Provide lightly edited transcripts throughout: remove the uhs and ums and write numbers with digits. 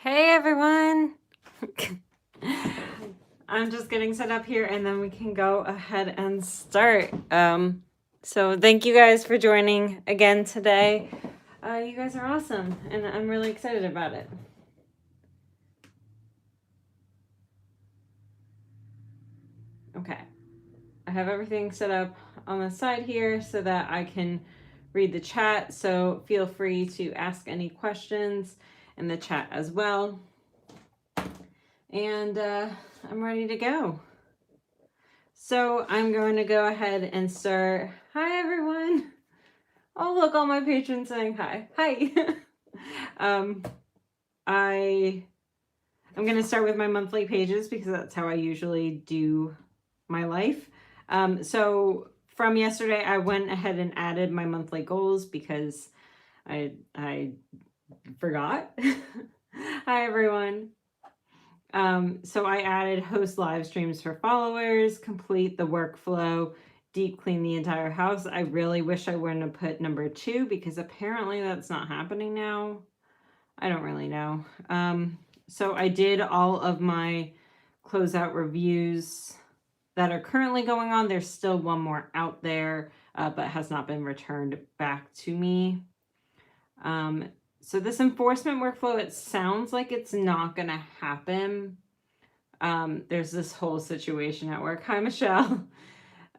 Hey everyone! I'm just getting set up here and then we can go ahead and start. So thank you guys for joining again today. You guys are awesome and I'm really excited about it. Okay, I have everything set up on the side here so that I can read the chat. So feel free to ask any questions in the chat as well. And I'm ready to go. So I'm going to go ahead and start. Hi, everyone. Oh, look, all my patrons saying hi. Hi. I'm going to start with my monthly pages because that's how I usually do my life. So from yesterday, I went ahead and added my monthly goals because I forgot. Hi, everyone. So I added host live streams for followers, complete the workflow, deep clean the entire house. I really wish I wouldn't have put number 2 because apparently that's not happening now. I don't really know. So I did all of my closeout reviews that are currently going on. There's still one more out there, but has not been returned back to me. So this enforcement workflow, it sounds like it's not going to happen. There's this whole situation at work. Hi, Michelle.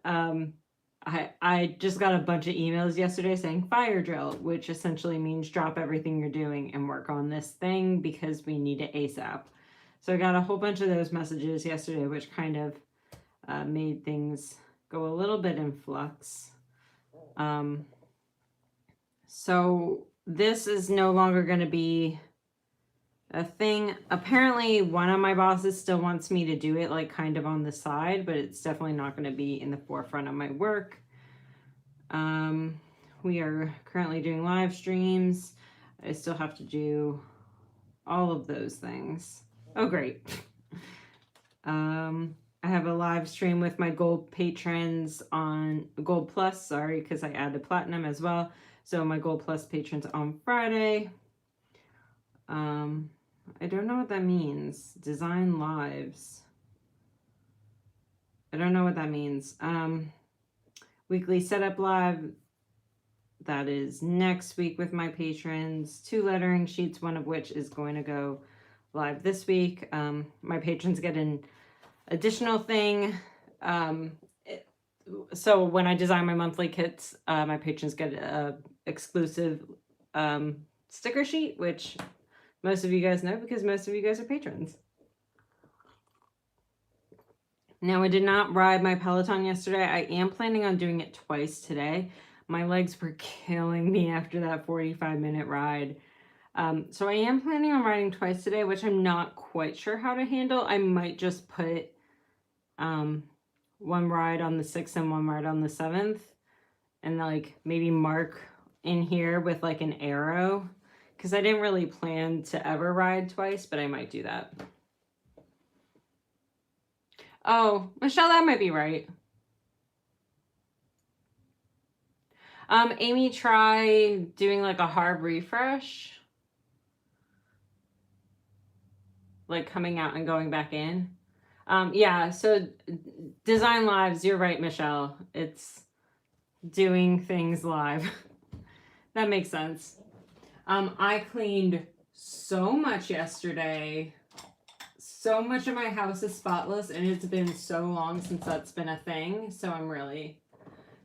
I just got a bunch of emails yesterday saying fire drill, which essentially means drop everything you're doing and work on this thing because we need it ASAP. So I got a whole bunch of those messages yesterday, which kind of made things go a little bit in flux. So this is no longer going to be a thing. Apparently one of my bosses still wants me to do it like kind of on the side, but it's definitely not going to be in the forefront of my work. We are currently doing live streams. I still have to do all of those things. Oh, great. I have a live stream with my gold patrons on Gold Plus, sorry, because I added platinum as well. So my Gold Plus patrons on Friday. I don't know what that means. Design lives. I don't know what that means. Weekly setup live. That is next week with my patrons. 2 lettering sheets, one of which is going to go live this week. My patrons get an additional thing. So when I design my monthly kits, my patrons get a exclusive sticker sheet, which most of you guys know because most of you guys are patrons. Now, I did not ride my Peloton yesterday. I am planning on doing it twice today. My legs were killing me after that 45-minute ride. So I am planning on riding twice today, which I'm not quite sure how to handle. I might just put one ride on the 6th and one ride on the 7th. And like maybe mark in here with like an arrow. Because I didn't really plan to ever ride twice, but I might do that. Oh, Michelle, that might be right. Amy, try doing like a hard refresh. Like coming out and going back in. Yeah, so design lives, you're right, Michelle. It's doing things live. That makes sense. I cleaned so much yesterday. So much of my house is spotless, and it's been so long since that's been a thing. So I'm really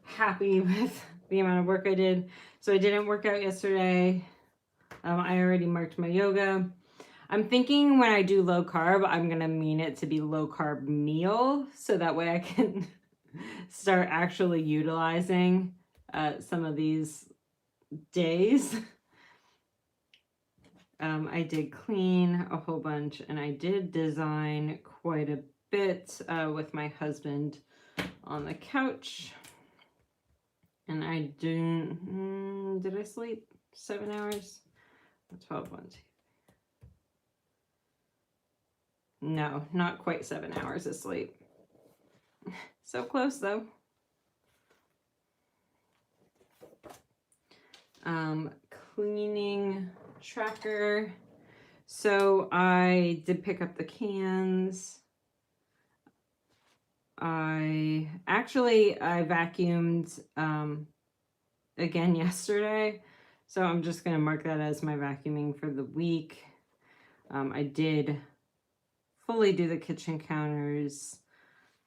happy with the amount of work I did. So I didn't work out yesterday. I already marked my yoga. I'm thinking when I do low carb, I'm going to mean it to be low carb meal. So that way I can start actually utilizing some of these days. I did clean a whole bunch and I did design quite a bit with my husband on the couch. And I did I sleep 7 hours? 12, 1, 2. No, not quite 7 hours of sleep. So close though. Cleaning tracker. So I did pick up the cans. I vacuumed again yesterday. So I'm just going to mark that as my vacuuming for the week. I did fully do the kitchen counters.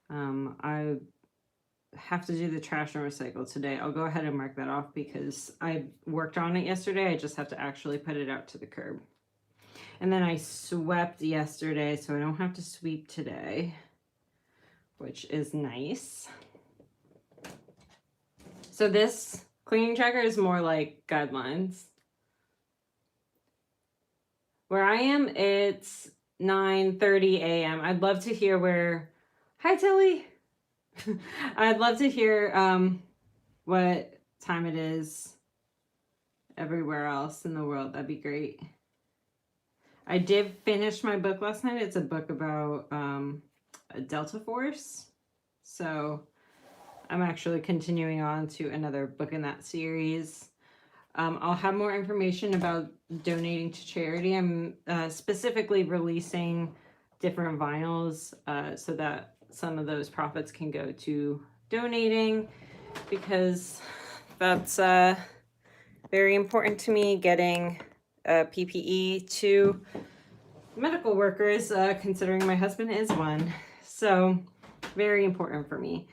I have to do the trash and recycle today. I'll go ahead and mark that off because I worked on it yesterday. I just have to actually put it out to the curb. And then I swept yesterday, so I don't have to sweep today, which is nice. So this cleaning tracker is more like guidelines. Where I am, it's 9:30 a.m. I'd love to hear where... Hi, Tilly! I'd love to hear what time it is everywhere else in the world. That'd be great. I did finish my book last night. It's a book about a Delta Force. So I'm actually continuing on to another book in that series. I'll have more information about donating to charity. I'm specifically releasing different vinyls so that some of those profits can go to donating, because that's very important to me, getting PPE to medical workers, considering my husband is one. So very important for me.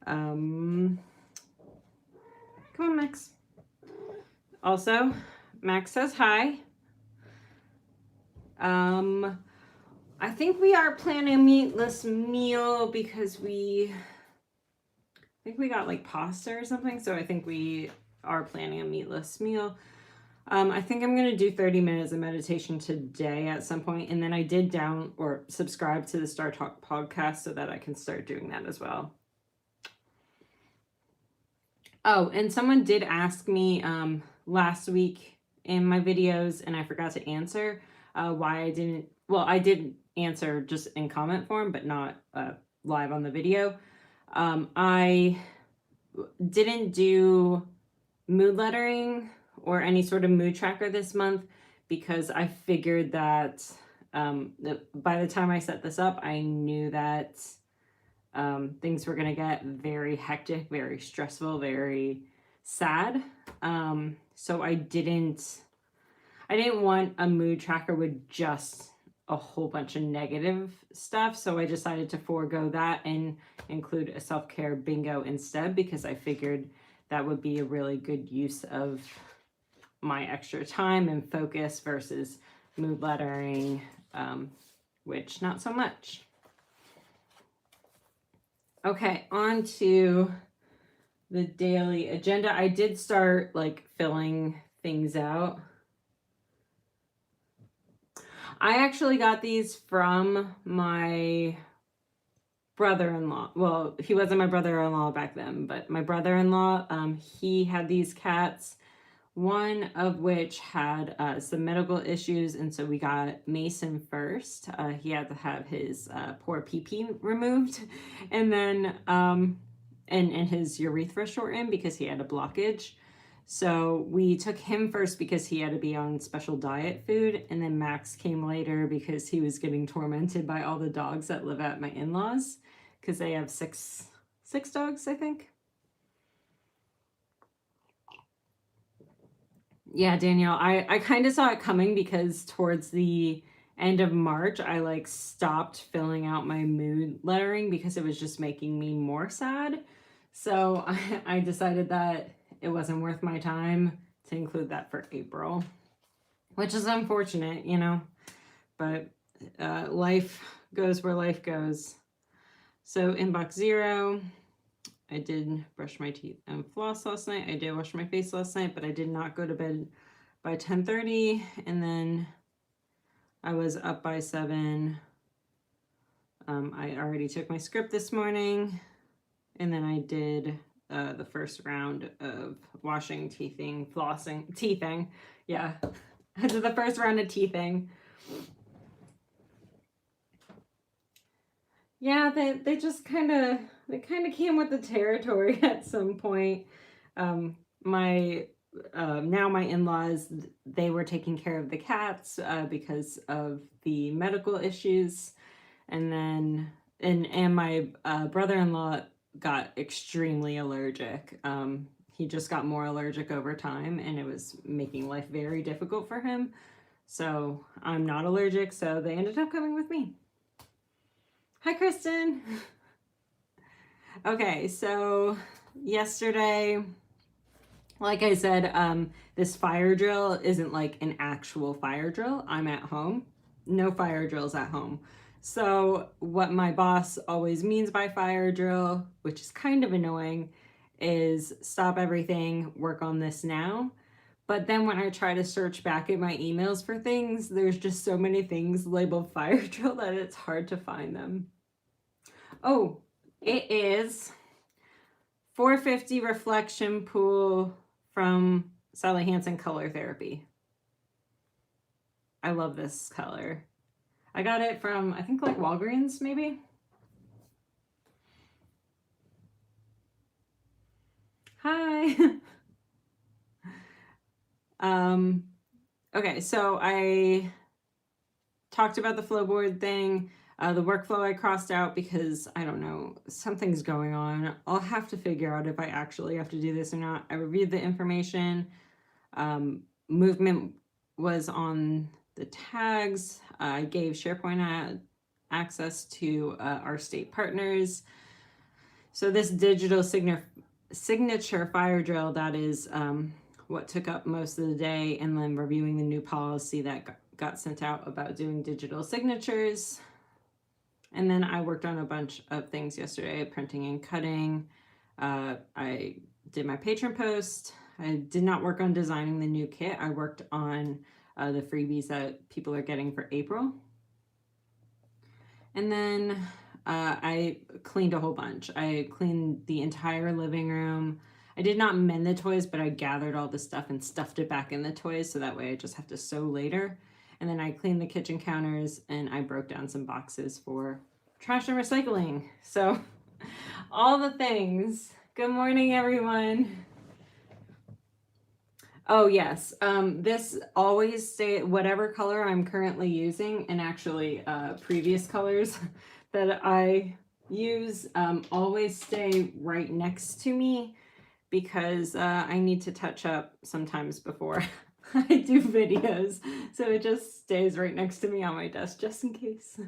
Come on, Max. Also, Max says hi. I think we are planning a meatless meal because I think we got like pasta or something. So I think we are planning a meatless meal. I think I'm going to do 30 minutes of meditation today at some point. And then I did subscribe to the Star Talk podcast so that I can start doing that as well. Oh, and someone did ask me last week in my videos, and I forgot to answer why I didn't. Well, I did answer just in comment form, but not live on the video. I didn't do mood lettering or any sort of mood tracker this month because I figured that by the time I set this up, I knew that things were going to get very hectic, very stressful, very sad. So I didn't want a mood tracker with just a whole bunch of negative stuff. So I decided to forego that and include a self-care bingo instead, because I figured that would be a really good use of my extra time and focus versus mood lettering, which not so much. Okay, on to the daily agenda. I did start like filling things out. I actually got these from my brother-in-law. Well, he wasn't my brother-in-law back then, but my brother-in-law, he had these cats, one of which had some medical issues, and so we got Mason first. He had to have his poor pee-pee removed, and then and his urethra shortened because he had a blockage. So we took him first because he had to be on special diet food, and then Max came later because he was getting tormented by all the dogs that live at my in-laws, because they have six dogs, I think. Yeah, Danielle, I kind of saw it coming because towards the end of March, I like stopped filling out my mood lettering because it was just making me more sad. So I decided that it wasn't worth my time to include that for April, which is unfortunate, you know, but life goes where life goes. So inbox 0, I did brush my teeth and floss last night. I did wash my face last night, but I did not go to bed by 10:30, and then I was up by 7. I already took my script this morning, and then I did the first round of washing, teething, flossing, teething. Yeah, I did the first round of teething. Yeah, they just kind of came with the territory at some point. My now my in-laws, they were taking care of the cats because of the medical issues. And then, and my brother-in-law got extremely allergic. He just got more allergic over time, and it was making life very difficult for him. So I'm not allergic, so they ended up coming with me. Hi, Kristen. Okay, so yesterday, like I said, this fire drill isn't like an actual fire drill. I'm at home. No fire drills at home. So what my boss always means by fire drill, which is kind of annoying, is stop everything, work on this now. But then when I try to search back in my emails for things, there's just so many things labeled fire drill that it's hard to find them. Oh, it is 450 Reflection Pool from Sally Hansen Color Therapy. I love this color. I got it from, I think, like Walgreens, maybe. Hi. Okay, so I talked about the flow board thing. The workflow I crossed out because, I don't know, something's going on. I'll have to figure out if I actually have to do this or not. I reviewed the information. Movement was on the tags. I gave SharePoint access to our state partners. So this digital signature fire drill, that is what took up most of the day, and then reviewing the new policy that got sent out about doing digital signatures. And then I worked on a bunch of things yesterday, printing and cutting. I did my patron post. I did not work on designing the new kit. I worked on the freebies that people are getting for April. And then I cleaned a whole bunch. I cleaned the entire living room. I did not mend the toys, but I gathered all the stuff and stuffed it back in the toys, so that way I just have to sew later. And then I cleaned the kitchen counters, and I broke down some boxes for trash and recycling. So all the things. Good morning, everyone. Oh yes, this always stay whatever color I'm currently using, and actually previous colors that I use always stay right next to me, because I need to touch up sometimes before I do videos, so it just stays right next to me on my desk just in case.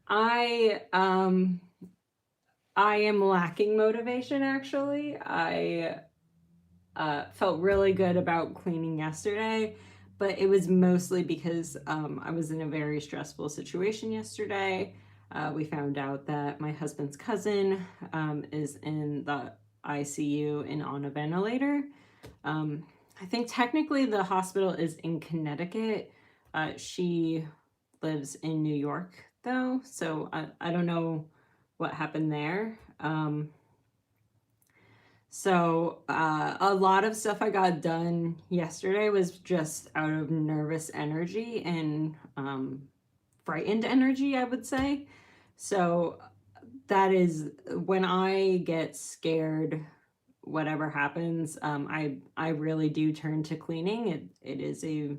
I am lacking motivation, actually. I felt really good about cleaning yesterday, but it was mostly because I was in a very stressful situation yesterday. We found out that my husband's cousin is in the ICU and on a ventilator. I think technically the hospital is in Connecticut. She lives in New York, though, so I don't know what happened there. So a lot of stuff I got done yesterday was just out of nervous energy and frightened energy, I would say. So that is when I get scared, whatever happens, I really do turn to cleaning. It is a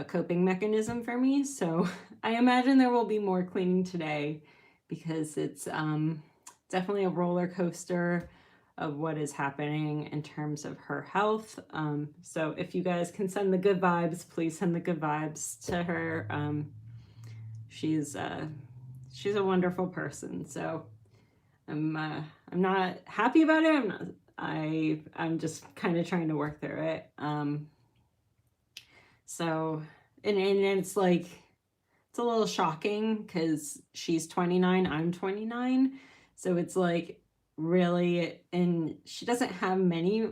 coping mechanism for me. So I imagine there will be more cleaning today, because it's definitely a roller coaster of what is happening in terms of her health. So if you guys can send the good vibes, please send the good vibes to her. She's a wonderful person. So I'm not happy about it. I'm just kind of trying to work through it. So and it's like, it's a little shocking because she's 29, I'm 29. So it's like, really, and she doesn't have many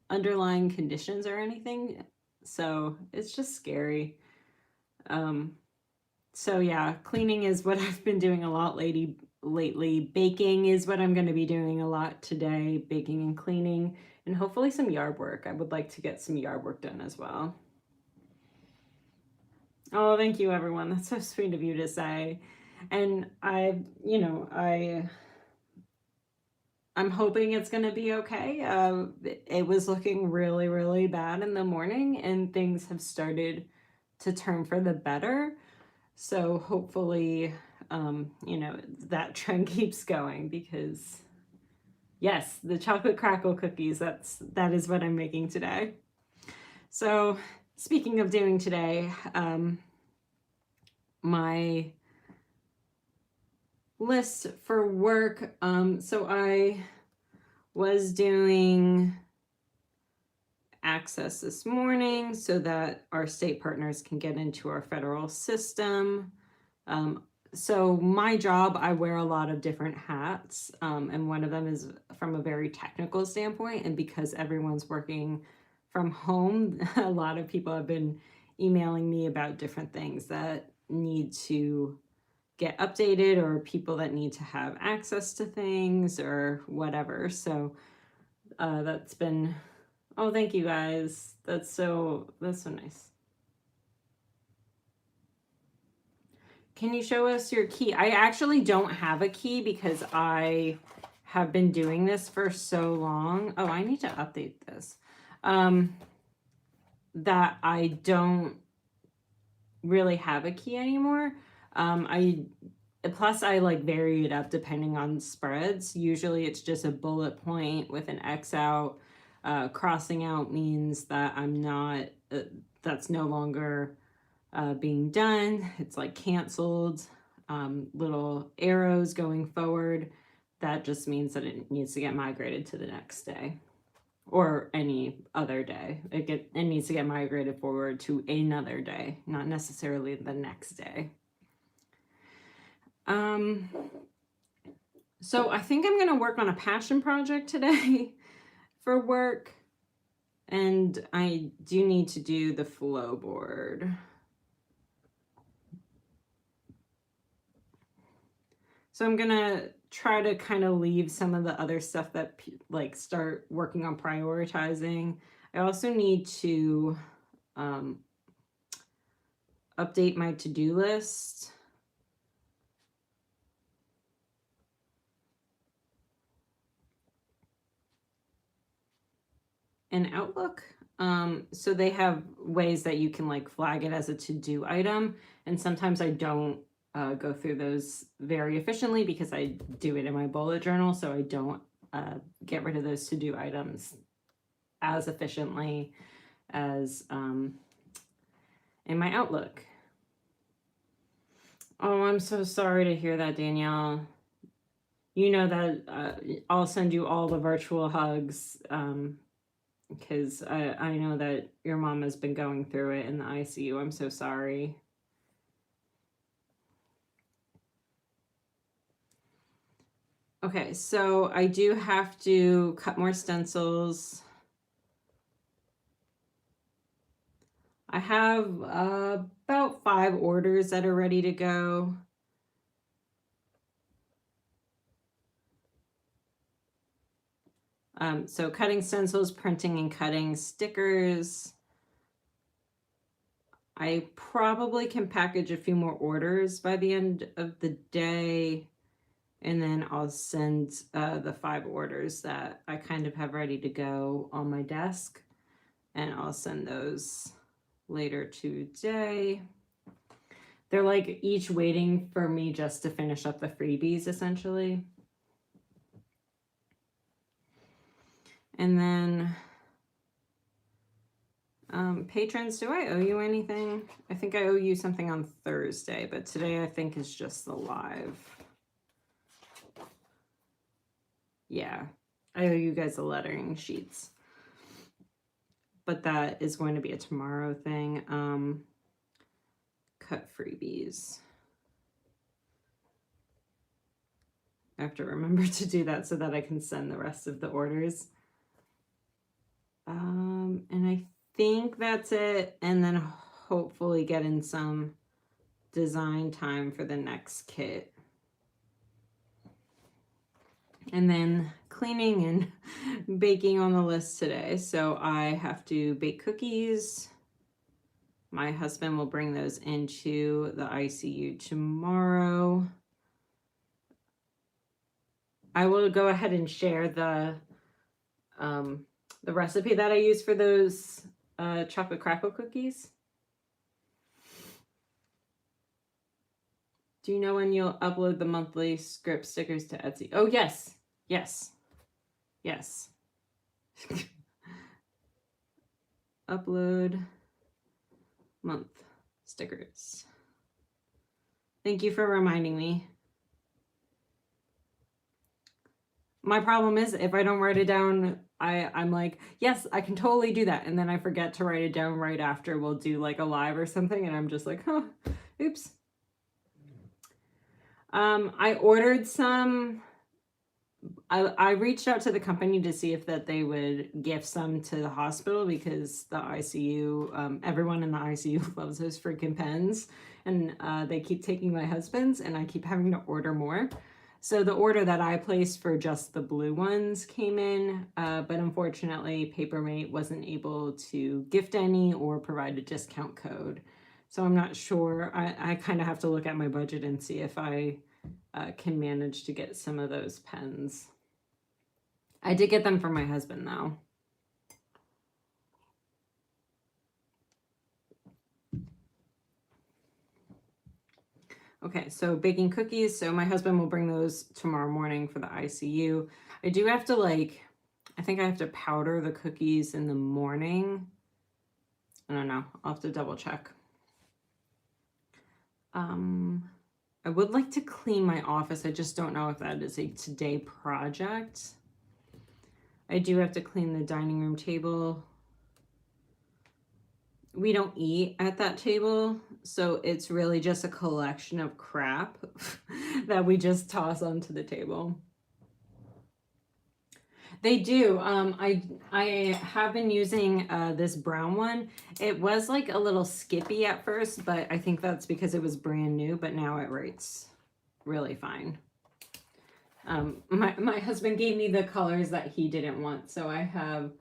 underlying conditions or anything, so it's just scary. So yeah, cleaning is what I've been doing a lot lately. Baking is what I'm going to be doing a lot today, baking and cleaning, and hopefully some yard work. I would like to get some yard work done as well. Oh, thank you, everyone. That's so sweet of you to say. And I I'm hoping it's going to be okay. It was looking really, really bad in the morning, and things have started to turn for the better. So hopefully, you know, that trend keeps going, because yes, the chocolate crackle cookies, that is what I'm making today. So speaking of doing today, my list for work, so I was doing access this morning so that our state partners can get into our federal system. So my job, I wear a lot of different hats, and one of them is from a very technical standpoint. And because everyone's working from home, a lot of people have been emailing me about different things that need to get updated, or people that need to have access to things or whatever. So that's been, oh, thank you guys. That's so nice. Can you show us your key? I actually don't have a key because I have been doing this for so long. Oh, I need to update this. That I don't really have a key anymore. Plus I like vary it up depending on spreads. Usually it's just a bullet point with an X out. Crossing out means that I'm not, that's no longer being done. It's like canceled. Little arrows going forward. That just means that it needs to get migrated to the next day or any other day. It needs to get migrated forward to another day, not necessarily the next day. So I think I'm going to work on a passion project today for work. And I do need to do the flow board. So I'm going to try to kind of leave some of the other stuff that like start working on prioritizing. I also need to update my to-do list. In Outlook. So they have ways that you can like flag it as a to-do item. And sometimes I don't go through those very efficiently because I do it in my bullet journal. So I don't get rid of those to-do items as efficiently as in my Outlook. Oh, I'm so sorry to hear that, Danielle. You know that I'll send you all the virtual hugs. Because I know that your mom has been going through it in the ICU. I'm so sorry. Okay, so I do have to cut more stencils. I have about 5 orders that are ready to go. So cutting stencils, printing and cutting stickers. I probably can package a few more orders by the end of the day. And then I'll send the 5 orders that I kind of have ready to go on my desk. And I'll send those later today. They're like each waiting for me just to finish up the freebies, essentially. And then patrons, do I owe you anything? I think I owe you something on Thursday, but today I think is just the live. Yeah, I owe you guys the lettering sheets. But that is going to be a tomorrow thing. Cut freebies. I have to remember to do that so that I can send the rest of the orders. And I think that's it. And then hopefully get in some design time for the next kit. And then cleaning and baking on the list today. So I have to bake cookies. My husband will bring those into the ICU tomorrow. I will go ahead and share the recipe that I use for those chocolate crackle cookies. Do you know when you'll upload the monthly script stickers to Etsy? Oh, yes. Yes. Yes. Upload month stickers. Thank you for reminding me. My problem is if I don't write it down, I'm like, yes, I can totally do that. And then I forget to write it down right after we'll do like a live or something. And I'm just like, huh, oops. I ordered some. I reached out to the company to see if that they would gift some to the hospital because the ICU, everyone in the ICU loves those freaking pens. And they keep taking my husband's and I keep having to order more. So the order that I placed for just the blue ones came in, but unfortunately Papermate wasn't able to gift any or provide a discount code. So I'm not sure. I kind of have to look at my budget and see if I can manage to get some of those pens. I did get them for my husband though. Okay, so baking cookies. So my husband will bring those tomorrow morning for the ICU. I do have to I think I have to powder the cookies in the morning. I don't know. I'll have to double check. I would like to clean my office. I just don't know if that is a today project. I do have to clean the dining room table. We don't eat at that table, so it's really just a collection of crap that we just toss onto the table. They do. I have been using this brown one. It was like a little skippy at first, but I think that's because it was brand new, but now it writes really fine. My husband gave me the colors that he didn't want, so I have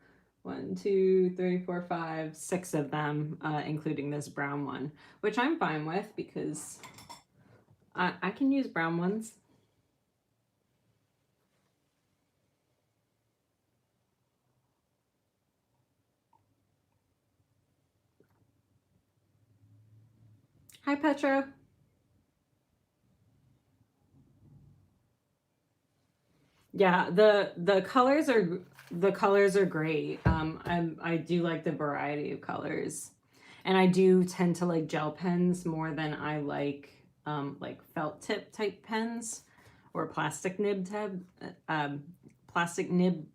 1, 2, 3, 4, 5, 6 of them, including this brown one, which I'm fine with because I can use brown ones. Hi, Petra. Yeah, the colors are great. I do like the variety of colors, and I do tend to like gel pens more than I like felt tip type pens or plastic nib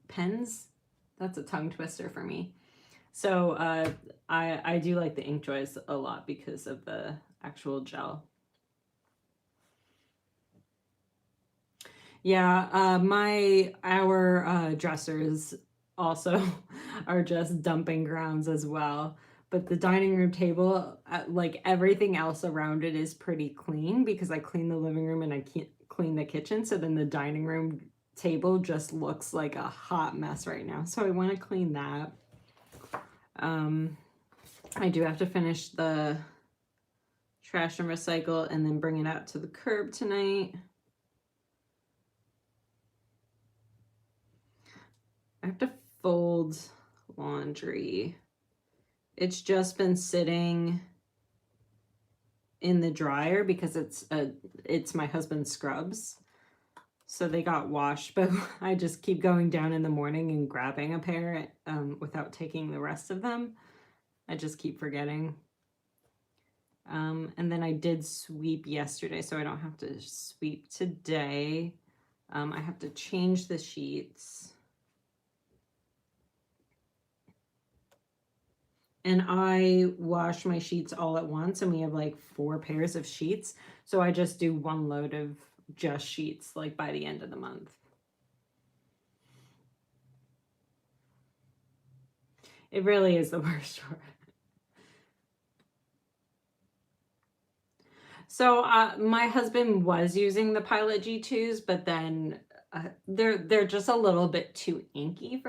pens. That's a tongue twister for me. So I do like the Inkjoys a lot because of the actual gel. Yeah, our dressers also are just dumping grounds as well. But the dining room table, like everything else around it is pretty clean because I clean the living room and I clean the kitchen. So then the dining room table just looks like a hot mess right now. So I want to clean that. I do have to finish the trash and recycle and then bring it out to the curb tonight. I have to fold laundry. It's just been sitting in the dryer because it's my husband's scrubs. So they got washed, but I just keep going down in the morning and grabbing a pair without taking the rest of them. I just keep forgetting. And then I did sweep yesterday, so I don't have to sweep today. I have to change the sheets. And I wash my sheets all at once, and we have like 4 pairs of sheets. So I just do one load of just sheets like by the end of the month. It really is the worst chore. So my husband was using the Pilot G2s, but then they're just a little bit too inky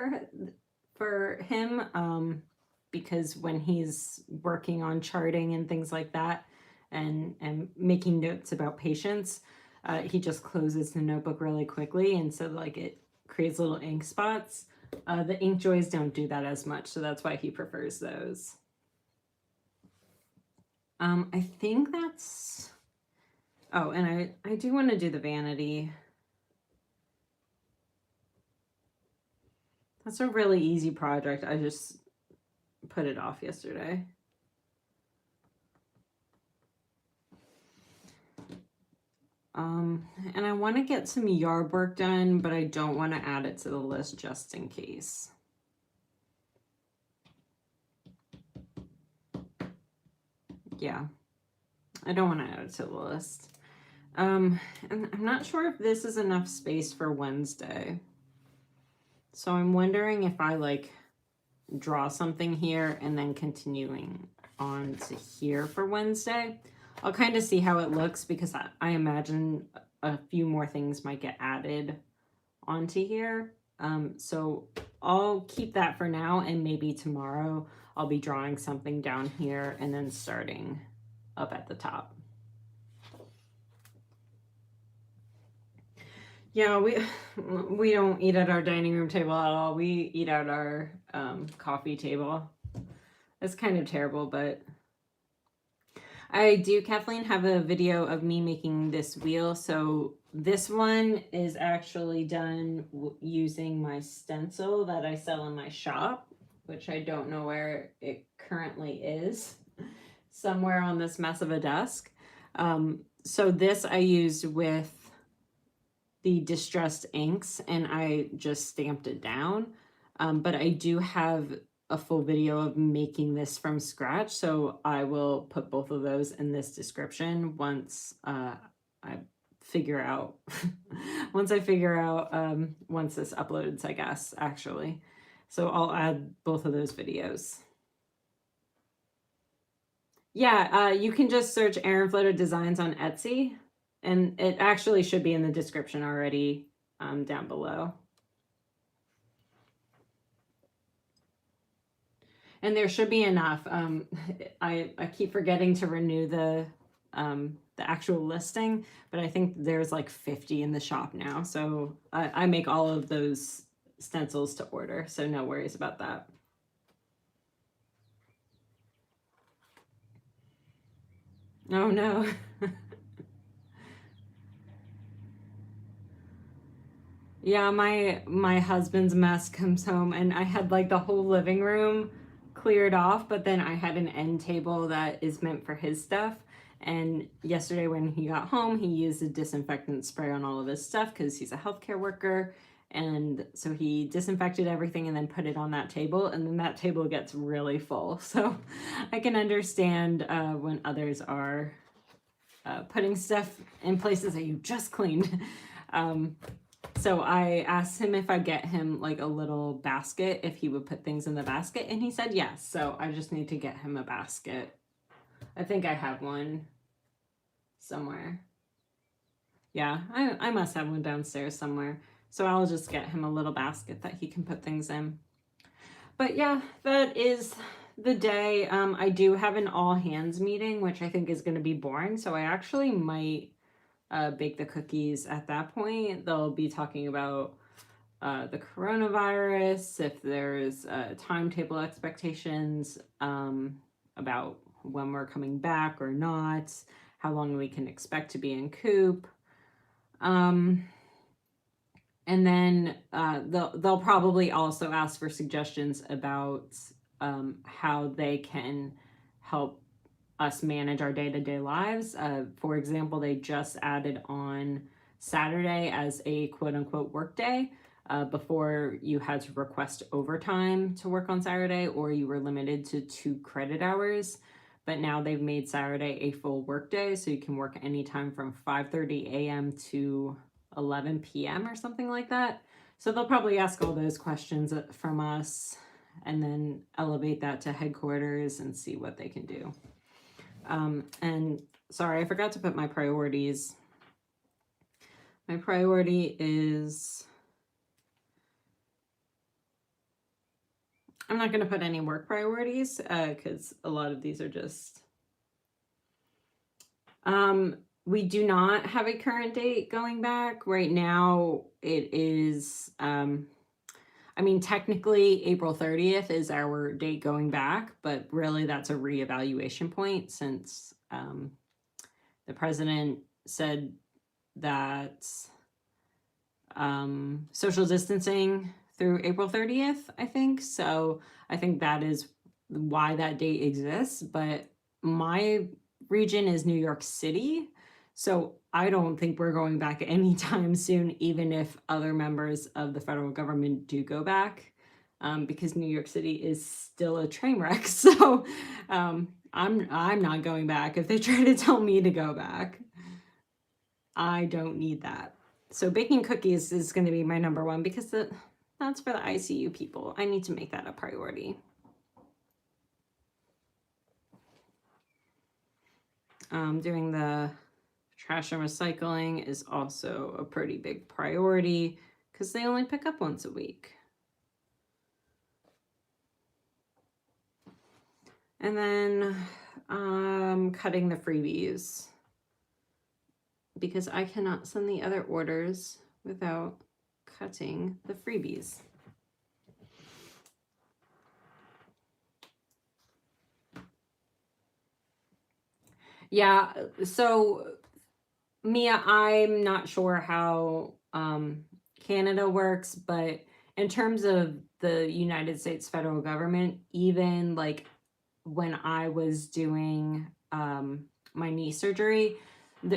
for him. Because when he's working on charting and things like that and making notes about patients, he just closes the notebook really quickly, and so like it creates little ink spots. The Inkjoys don't do that as much, so that's why he prefers those. I think that's... Oh, and I do want to do the vanity. That's a really easy project. I just put it off yesterday. And I want to get some yard work done, but I don't want to add it to the list just in case. Yeah, I don't want to add it to the list. And I'm not sure if this is enough space for Wednesday. So I'm wondering if I like draw something here and then continuing on to here for Wednesday. I'll kind of see how it looks because I imagine a few more things might get added onto here. So I'll keep that for now, and maybe tomorrow I'll be drawing something down here and then starting up at the top. Yeah, we don't eat at our dining room table at all. We eat at our coffee table. It's kind of terrible, but I do, Kathleen, have a video of me making this wheel. So this one is actually done using my stencil that I sell in my shop, which I don't know where it currently is, somewhere on this mess of a desk. So this I used with the distressed inks, and I just stamped it down. But I do have a full video of making this from scratch, so I will put both of those in this description once I figure out once this uploads, I guess, actually. So I'll add both of those videos. Yeah, you can just search Erin Floater Designs on Etsy, and it actually should be in the description already down below. And there should be enough. I keep forgetting to renew the actual listing, but I think there's like 50 in the shop now. So I make all of those stencils to order, so no worries about that. Oh no. Yeah, my husband's mess comes home, and I had like the whole living room cleared off, but then I had an end table that is meant for his stuff. And yesterday when he got home, he used a disinfectant spray on all of his stuff because he's a healthcare worker. And so he disinfected everything and then put it on that table, and then that table gets really full. So I can understand when others are putting stuff in places that you just cleaned. So I asked him if I get him like a little basket, if he would put things in the basket, and he said yes. So I just need to get him a basket. I think I have one somewhere. Yeah, I must have one downstairs somewhere. So I'll just get him a little basket that he can put things in. But yeah, that is the day. I do have an all hands meeting, which I think is going to be boring. So I actually might bake the cookies at that point. They'll be talking about the coronavirus, if there's timetable expectations, about when we're coming back or not, how long we can expect to be in coop. And then they'll probably also ask for suggestions about how they can help us manage our day-to-day lives. For example, they just added on Saturday as a quote-unquote work day. Before, you had to request overtime to work on Saturday, or you were limited to 2 credit hours. But now they've made Saturday a full work day, so you can work anytime from 5:30 a.m. to 11 p.m. or something like that. So they'll probably ask all those questions from us and then elevate that to headquarters and see what they can do. And sorry, I forgot to put my priorities. My priority is, I'm not going to put any work priorities because a lot of these are just, we do not have a current date going back. Right now, it is, I mean, technically April 30th is our date going back, but really that's a reevaluation point since the president said that social distancing through April 30th, I think. So I think that is why that date exists. But my region is New York City. So I don't think we're going back anytime soon, even if other members of the federal government do go back, because New York City is still a train wreck. So I'm not going back. If they try to tell me to go back, I don't need that. So baking cookies is going to be my number one because that's for the ICU people. I need to make that a priority. Doing the trash and recycling is also a pretty big priority because they only pick up once a week. And then cutting the freebies because I cannot send the other orders without cutting the freebies. Yeah, so Mia, I'm not sure how Canada works, but in terms of the United States federal government, even like when I was doing my knee surgery,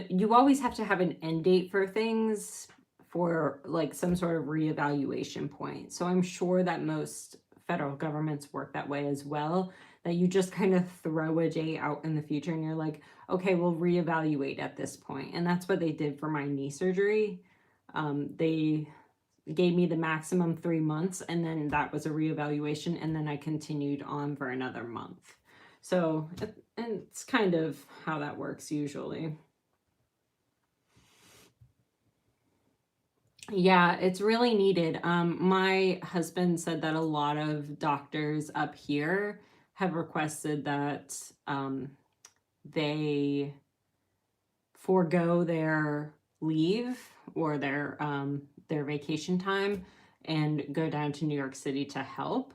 you always have to have an end date for things for like some sort of reevaluation point. So I'm sure that most federal governments work that way as well, that you just kind of throw a date out in the future and you're like, okay, we'll reevaluate at this point. And that's what they did for my knee surgery. They gave me the maximum 3 months, and then that was a reevaluation, and then I continued on for another month. So it's kind of how that works usually. Yeah, it's really needed. My husband said that a lot of doctors up here have requested that they forego their leave or their vacation time and go down to New York City to help.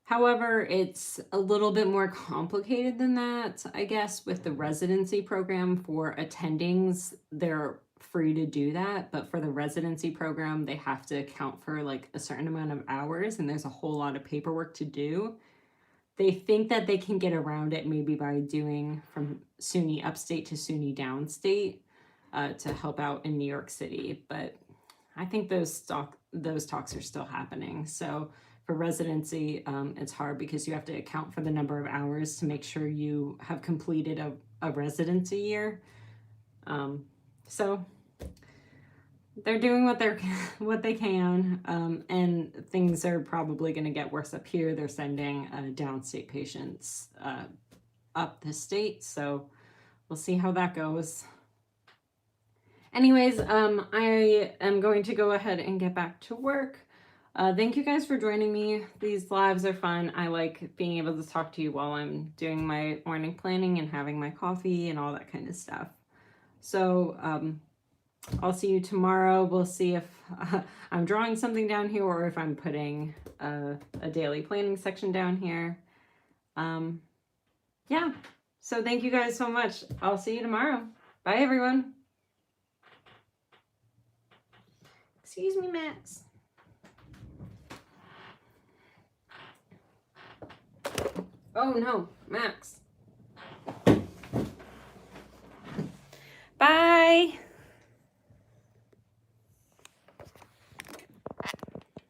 However, it's a little bit more complicated than that, I guess, with the residency program. For attendings, they're free to do that, but for the residency program, they have to account for like a certain amount of hours, and there's a whole lot of paperwork to do. They think that they can get around it maybe by doing from SUNY upstate to SUNY downstate to help out in New York City, but I think those talks are still happening. So for residency, it's hard because you have to account for the number of hours to make sure you have completed a residency year. So they're doing what they can, and things are probably going to get worse up here. They're sending downstate patients up the state, so we'll see how that goes. Anyways, I am going to go ahead and get back to work. Thank you guys for joining me. These lives are fun. I like being able to talk to you while I'm doing my morning planning and having my coffee and all that kind of stuff. So I'll see you tomorrow. We'll see if I'm drawing something down here or if I'm putting a daily planning section down here. Yeah, so thank you guys so much. I'll see you tomorrow. Bye, everyone. Excuse me, Max. Oh no, Max. Bye.